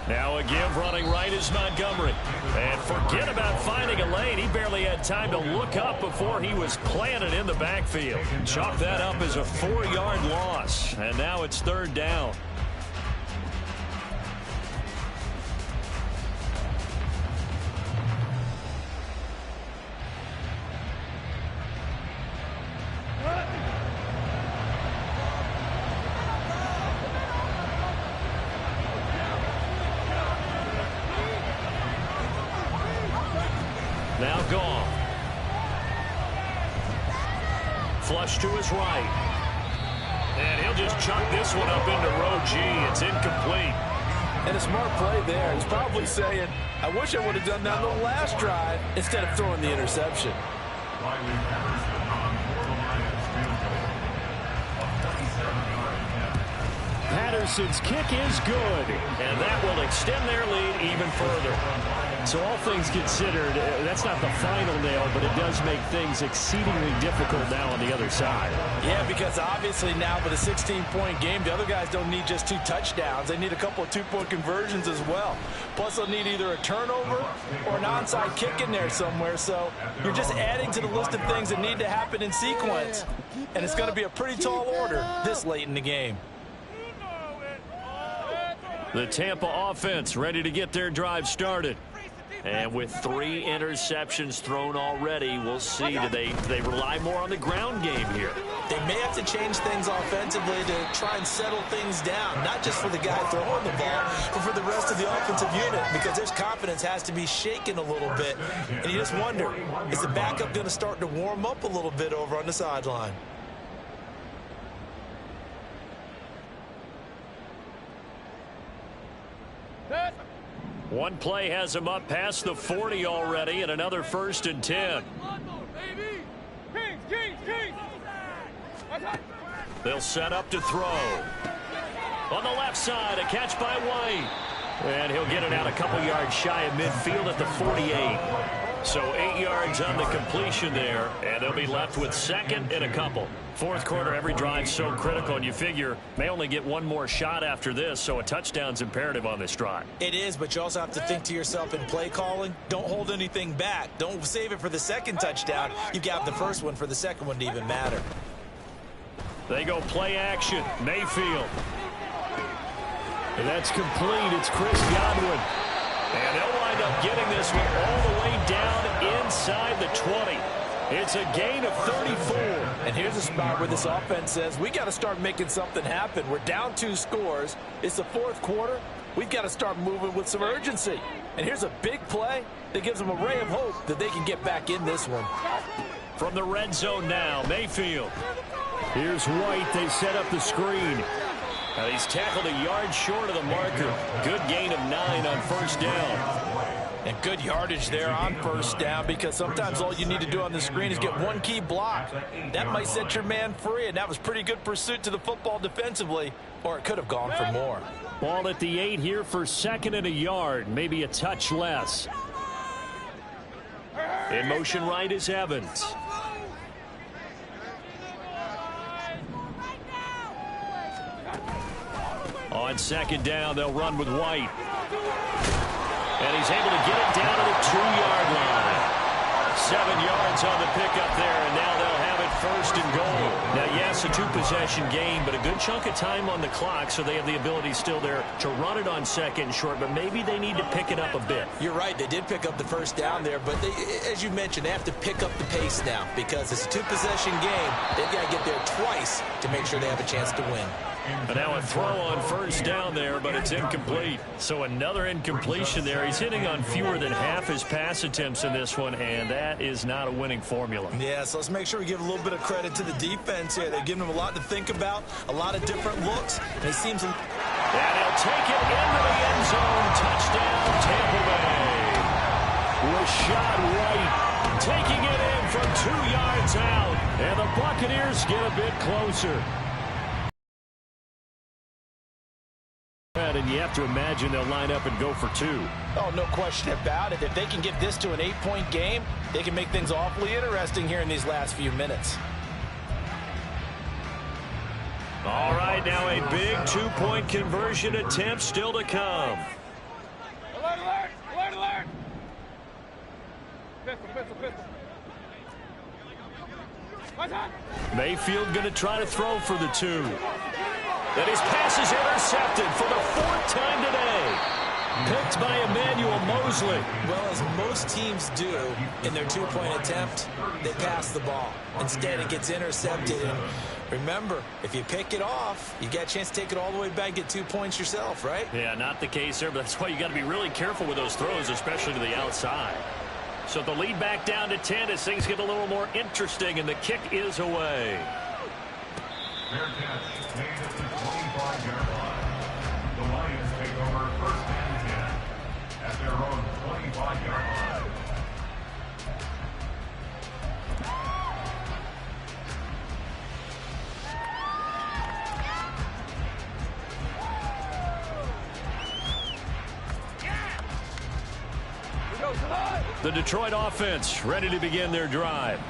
Now a give running right is Montgomery. And forget about finding a lane. He barely had time to look up before he was planted in the backfield. Chalk that up as a 4-yard loss. And now it's 3rd down. Now Goff. Flush to his right. And he'll just chuck this one up into row G. It's incomplete. And a smart play there. He's probably saying, I wish I would have done that on the last drive instead of throwing the interception. Patterson's kick is good. And that will extend their lead even further. So all things considered, that's not the final nail, but it does make things exceedingly difficult now on the other side. Yeah, because obviously now with a 16-point game, the other guys don't need just 2 touchdowns. They need a couple of 2-point conversions as well. Plus, they'll need either a turnover or an onside kick in there somewhere. So you're just adding to the list of things that need to happen in sequence. And it's going to be a pretty tall order this late in the game. The Tampa offense ready to get their drive started. And with 3 interceptions thrown already, we'll see. Do they rely more on the ground game here? They may have to change things offensively to try and settle things down, not just for the guy throwing the ball, but for the rest of the offensive unit, because their confidence has to be shaken a little bit. And you just wonder, is the backup going to start to warm up a little bit over on the sideline? One play has him up past the 40 already, and another 1st and 10. They'll set up to throw. On the left side, a catch by White. And he'll get it out a couple yards shy of midfield at the 48. So 8 yards on the completion there, and they'll be left with 2nd and a couple. Fourth quarter, every drive so critical, and you figure may only get one more shot after this, so a touchdown's imperative on this drive. It is, but you also have to think to yourself in play calling, don't hold anything back. Don't save it for the 2nd touchdown. You got the first one for the 2nd one to even matter. They go play action. Mayfield. And that's complete. It's Chris Godwin. And they'll wind up getting this one all the way down inside the 20. It's a gain of 34. And here's a spot where this offense says, we got to start making something happen. We're down 2 scores. It's the 4th quarter. We've got to start moving with some urgency. And here's a big play that gives them a ray of hope that they can get back in this one. From the red zone now, Mayfield. Here's White. They set up the screen. Now he's tackled a yard short of the marker. Good gain of 9 on 1st down. And good yardage there on 1st down, because sometimes all you need to do on the screen is get one key block. That might set your man free, and that was pretty good pursuit to the football defensively, or it could have gone for more. Ball at the 8 here for 2nd and a yard, maybe a touch less. In motion right is Evans. On 2nd down, they'll run with White. And he's able to get it down to the 2-yard line. 7 yards on the pickup there, and now they'll have it 1st and goal. Now, yes, a 2-possession game, but a good chunk of time on the clock, so they have the ability still there to run it on 2nd and short, but maybe they need to pick it up a bit. You're right. They did pick up the 1st down there, but they, as you mentioned, they have to pick up the pace now, because it's a 2-possession game. They've got to get there twice to make sure they have a chance to win. And now a throw on 1st down there, but it's incomplete. So another incompletion there. He's hitting on fewer than half his pass attempts in this one, and that is not a winning formula. Yeah, so let's make sure we give a little bit of credit to the defense here. They've given them a lot to think about, a lot of different looks. And it seems... And he'll take it into the end zone. Touchdown, Tampa Bay. Rashad White taking it in from 2 yards out. And the Buccaneers get a bit closer. And you have to imagine they'll line up and go for 2. Oh, no question about it. If they can get this to an 8-point game, they can make things awfully interesting here in these last few minutes. All right, now a big 2-point conversion attempt still to come. Alert, alert, alert, alert. Pistol, pistol, pistol. Mayfield going to try to throw for the 2. And his pass is intercepted for the 4th time today. Picked by Emmanuel Mosley. Well, as most teams do in their 2-point attempt, they pass the ball. Instead, it gets intercepted. And remember, if you pick it off, you got a chance to take it all the way back, get 2 points yourself, right? Yeah, not the case there, but that's why you got to be really careful with those throws, especially to the outside. So the lead back down to 10 as things get a little more interesting, and the kick is away. Fair catch made at the 25-yard line. The Lions take over 1st and 10 at their own 25-yard line. The Detroit offense ready to begin their drive.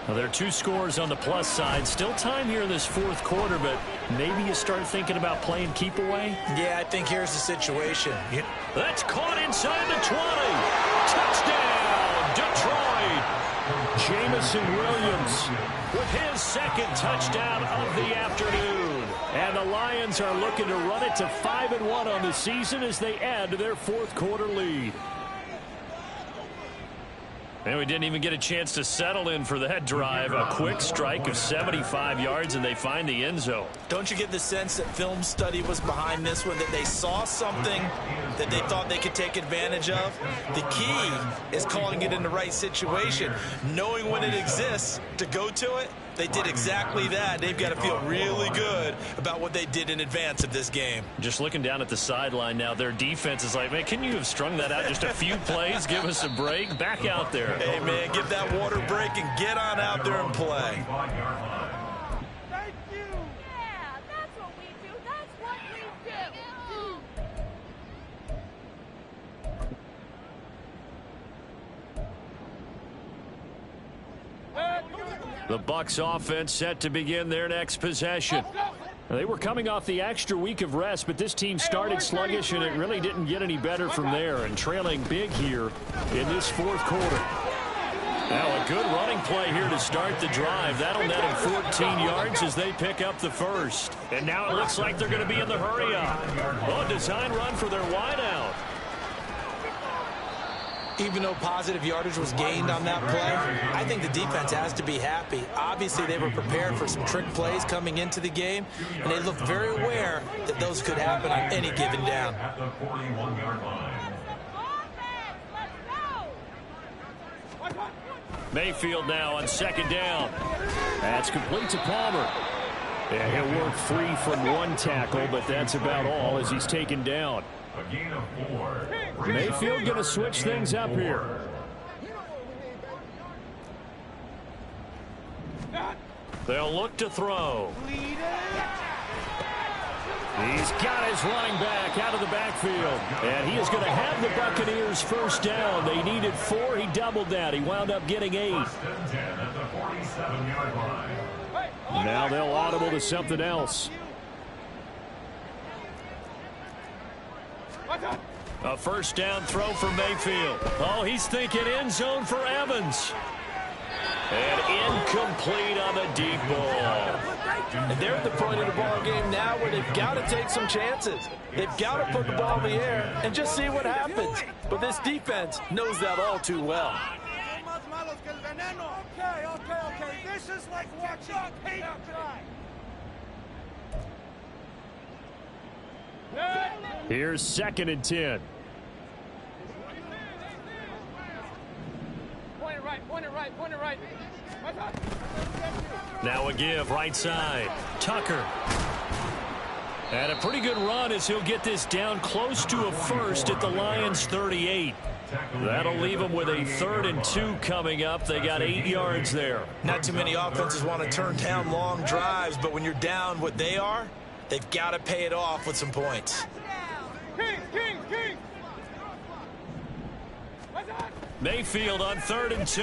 Well, there are 2 scores on the plus side. Still time here in this 4th quarter, but maybe you start thinking about playing keep away? Yeah, I think here's the situation. That's caught inside the 20. Touchdown, Detroit. Jamison Williams with his 2nd touchdown of the afternoon. And the Lions are looking to run it to 5-1 on the season as they add to their 4th quarter lead. And we didn't even get a chance to settle in for that drive. A quick strike of 75 yards, and they find the end zone. Don't you get the sense that film study was behind this one, that they saw something that they thought they could take advantage of? The key is calling it in the right situation, knowing when it exists to go to it. They did exactly that. They've got to feel really good about what they did in advance of this game. Just looking down at the sideline now, their defense is like, man, can you have strung that out just a few plays? Give us a break. Back out there. Hey, man, give that water break and get on out there and play. Thank you. Yeah, that's what we do. That's what we do. The Bucs offense set to begin their next possession. They were coming off the extra week of rest, but this team started sluggish, and it really didn't get any better from there, and trailing big here in this fourth quarter. Now a good running play here to start the drive. That'll net them 14 yards as they pick up the first. And now it looks like they're going to be in the hurry-up. Oh, a design run for their wideout. Even though positive yardage was gained on that play, I think the defense has to be happy. Obviously, they were prepared for some trick plays coming into the game, and they looked very aware that those could happen on any given down. At the 41-yard line. Mayfield now on second down. That's complete to Palmer. And he'll work free from one tackle, but that's about all as he's taken down. A gain of 4. Mayfield going to switch things up here. They'll look to throw. He's got his running back out of the backfield. And he is going to have the Buccaneers first down. They needed 4. He doubled that. He wound up getting 8. At the 47-yard line. Now they'll audible to something else. A first down throw for Mayfield. Oh, he's thinking end zone for Evans. And incomplete on the deep ball. And they're at the point of the ball game now where they've got to take some chances. They've got to put the ball in the air and just see what happens. But this defense knows that all too well. Okay. This is like watching paint dry. Here's 2nd and 10. Point it right. Now a give right side. Tucker. And a pretty good run as he'll get this down close to a first at the Lions 38. That'll leave them with a 3rd and 2 coming up. They got 8 yards there. Not too many offenses want to turn down long drives, but when you're down what they are, they've got to pay it off with some points. King. Mayfield on 3rd and 2.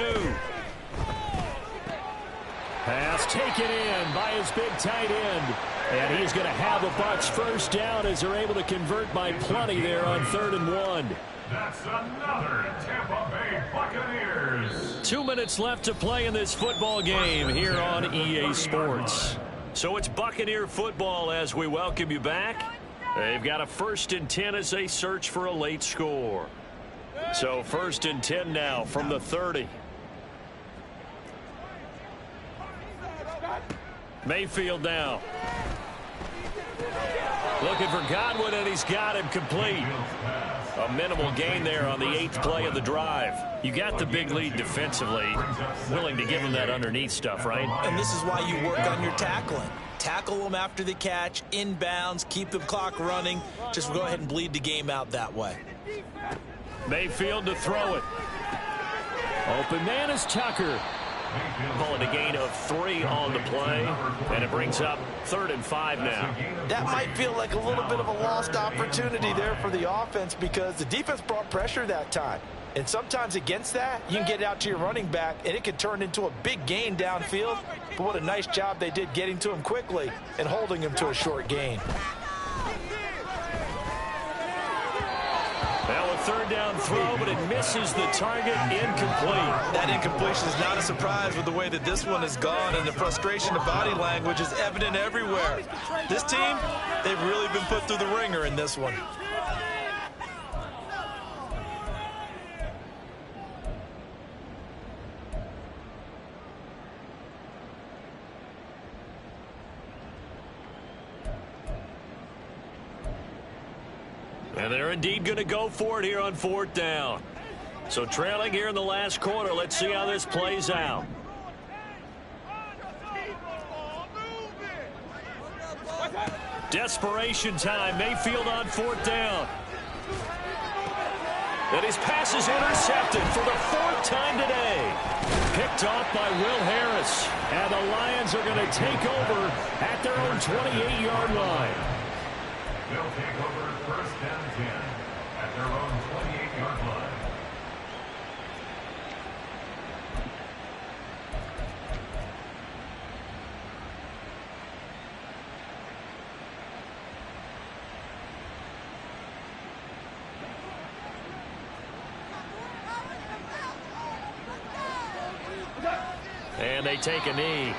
Pass taken in by his big tight end. And he's going to have the Bucs first down as they're able to convert by plenty there on 3rd and 1. That's another Tampa Bay Buccaneers. 2 minutes left to play in this football game here on EA Sports. So it's Buccaneer football as we welcome you back. They've got a 1st and 10 as they search for a late score. So 1st and 10 now from the 30. Mayfield now. Looking for Godwin, and he's got him complete. A minimal gain there on the 8th play of the drive. You got the big lead defensively. Willing to give him that underneath stuff, right? And this is why you work on your tackling. Tackle them after the catch, inbounds, keep the clock running. Just go ahead and bleed the game out that way. Mayfield to throw it. Open man is Tucker. Calling a gain of 3 on the play, and it brings up 3rd and 5 now. That might feel like a little bit of a lost opportunity there for the offense because the defense brought pressure that time. And sometimes against that, you can get out to your running back, and it can turn into a big gain downfield. But what a nice job they did getting to him quickly and holding him to a short gain. Now a 3rd down throw, but it misses the target, incomplete. That incompletion is not a surprise with the way that this one has gone, and the frustration of body language is evident everywhere. This team, they've really been put through the ringer in this one. And they're indeed going to go for it here on 4th down. So trailing here in the last quarter. Let's see how this plays out. Desperation time. Mayfield on 4th down. And his pass is intercepted for the 4th time today. Picked off by Will Harris. And the Lions are going to take over at their own 28-yard line. They'll take over 1st and 10 at their own 28-yard line. And they take a knee.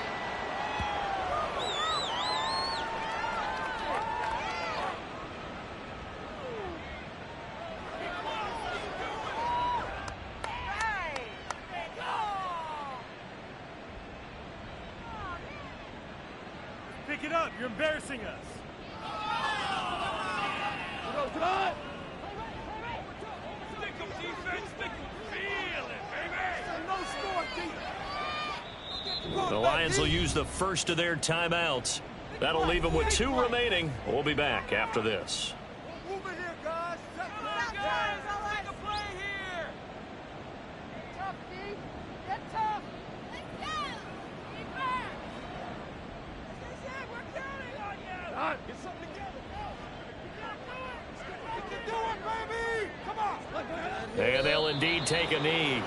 Pick it up. You're embarrassing us. Stick 'em, defense. Stick 'em. Feel it, baby. No score, defense. The Lions will use the first of their timeouts. That'll leave them with 2 remaining. We'll be back after this. Move it here, guys. Guys, take a play here. Tough, D. Get tough. Let's go. Keep back. We're counting on you. Get something together. We can do it, baby. Come on. And they'll indeed take a knee.